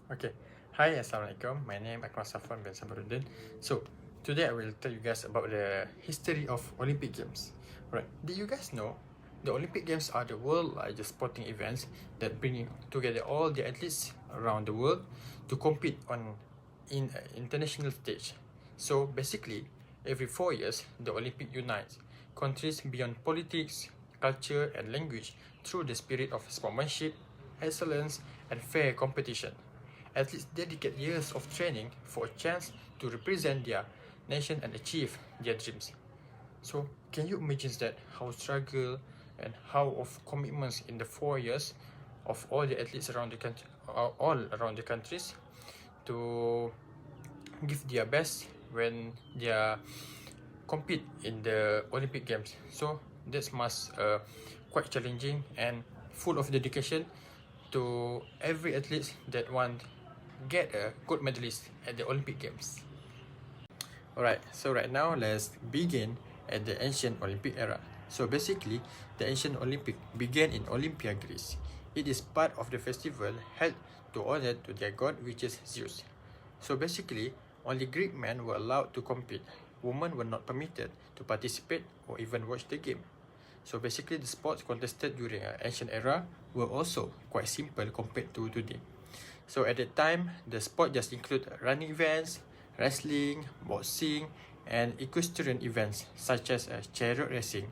Okay. Hi, Assalamualaikum. My name is Akmal Safwan bin Sabarudin. So, today I will tell you guys about the history of Olympic Games. Right. Did you guys know the Olympic Games are the world largest sporting events that bring together all the athletes around the world to compete on in an international stage. So, basically, every 4 years, the Olympic unites countries beyond politics, culture, and language through the spirit of sportsmanship, excellence, and fair competition. Athletes dedicate years of training for a chance to represent their nation and achieve their dreams. So, can you imagine that how struggle and how of commitments in the 4 years of all the athletes around the country, all around the countries, to give their best when they are compete in the Olympic Games. So that must quite challenging and full of dedication to every athlete that want get a gold medalist at the Olympic Games. Alright, so right now let's begin at the ancient Olympic era. So basically, the ancient Olympic began in Olympia, Greece. It is part of the festival held to honor to their god, which is Zeus. So basically, only Greek men were allowed to compete. Women were not permitted to participate or even watch the game. So basically, the sports contested during an ancient era were also quite simple compared to today. So at that time, the sport just include running events, wrestling, boxing, and equestrian events such as chariot racing.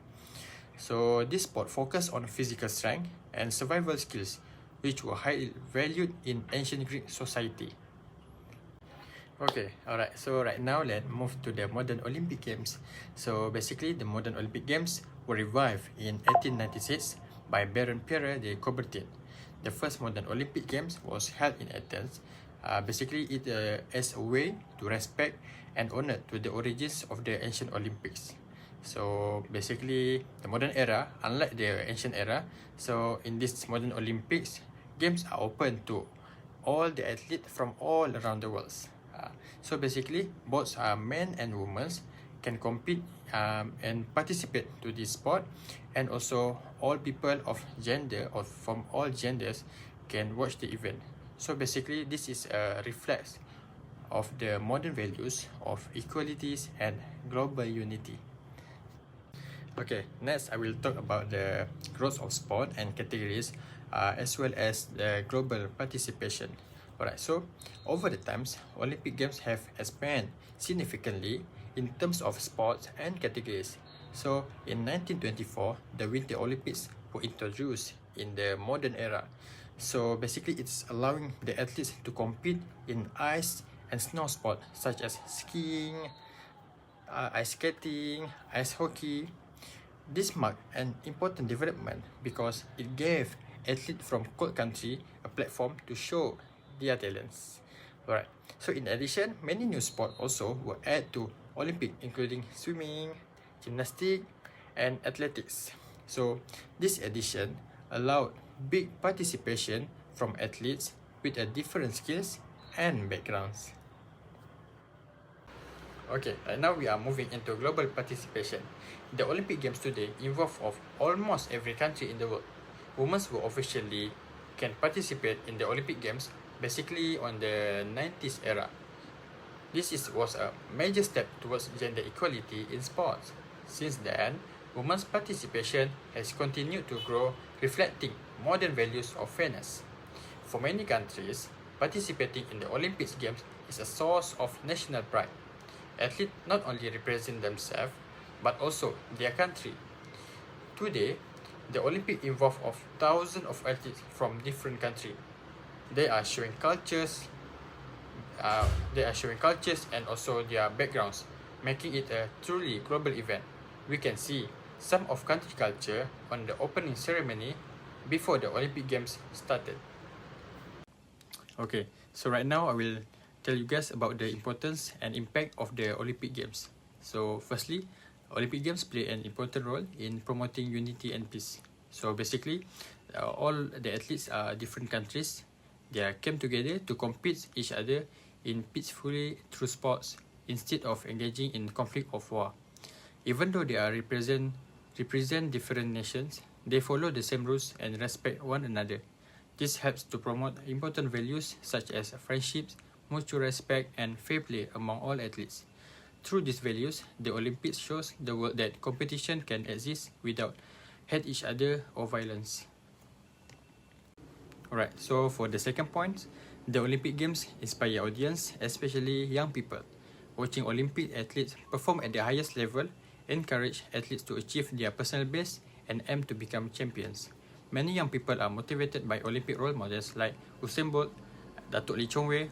So this sport focused on physical strength and survival skills, which were highly valued in ancient Greek society. Okay, alright, so right now let's move to the modern Olympic Games. So basically, the modern Olympic Games were revived in 1896 by Baron Pierre de Coubertin. The first modern Olympic Games was held in Athens. Basically, it as a way to respect and honor to the origins of the ancient Olympics. So basically, the modern era, unlike the ancient era, so in this modern Olympics, games are open to all the athletes from all around the world. So basically, both men and women can compete and participate to this sport, and also all people of gender or from all genders can watch the event. So basically, this is a reflex of the modern values of equalities and global unity. Okay, next I will talk about the growth of sport and categories as well as the global participation. Alright, so over the times, Olympic Games have expanded significantly in terms of sports and categories. So in 1924, the Winter Olympics were introduced in the modern era. So basically, it's allowing the athletes to compete in ice and snow sports such as skiing, ice skating, ice hockey. This marked an important development because it gave athletes from cold country a platform to show their talents. Alright, so in addition, many new sports also were added to Olympic, including swimming, gymnastics, and athletics. So this addition allowed big participation from athletes with a different skills and backgrounds. Okay, right now we are moving into global participation. The Olympic Games today involve of almost every country in the world. Women who officially can participate in the Olympic Games basically on the 90s era. Was a major step towards gender equality in sports. Since then, women's participation has continued to grow, reflecting modern values of fairness. For many countries, participating in the Olympic Games is a source of national pride. Athletes not only represent themselves, but also their country. Today, the Olympics involve of thousands of athletes from different countries. They are showing cultures. And also their backgrounds, making it a truly global event. We can see some of country culture on the opening ceremony before the Olympic Games started. Okay, so right now I will tell you guys about the importance and impact of the Olympic Games. So firstly, Olympic Games play an important role in promoting unity and peace. So basically, all the athletes are different countries. They came together to compete each other in peacefully through sports instead of engaging in conflict of war. Even though they are represent different nations, they follow the same rules and respect one another. This helps to promote important values such as friendships, mutual respect, and fair play among all athletes. Through these values, the Olympics shows the world that competition can exist without hate each other or violence. Alright, so for the second point, the Olympic Games inspire audience, especially young people. Watching Olympic athletes perform at the highest level encourage athletes to achieve their personal best and aim to become champions. Many young people are motivated by Olympic role models like Usain Bolt, Datuk Lee Chong Wei,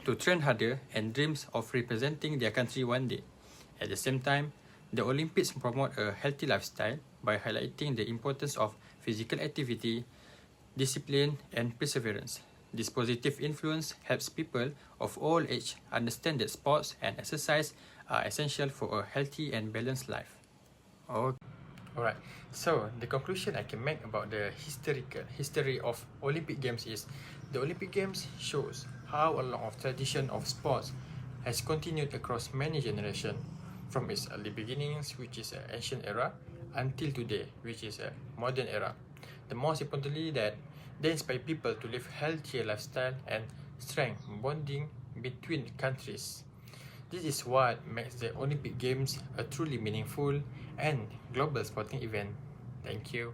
to train harder and dreams of representing their country one day. At the same time, the Olympics promote a healthy lifestyle by highlighting the importance of physical activity, discipline, and perseverance. This positive influence helps people of all ages understand that sports and exercise are essential for a healthy and balanced life. Okay. Alright, so the conclusion I can make about the history of Olympic Games is the Olympic Games shows how a long tradition of sports has continued across many generations, from its early beginnings, which is an ancient era, until today, which is a modern era. The most importantly that they inspire people to live healthier lifestyle and strengthen bonding between countries. This is what makes the Olympic Games a truly meaningful and global sporting event. Thank you.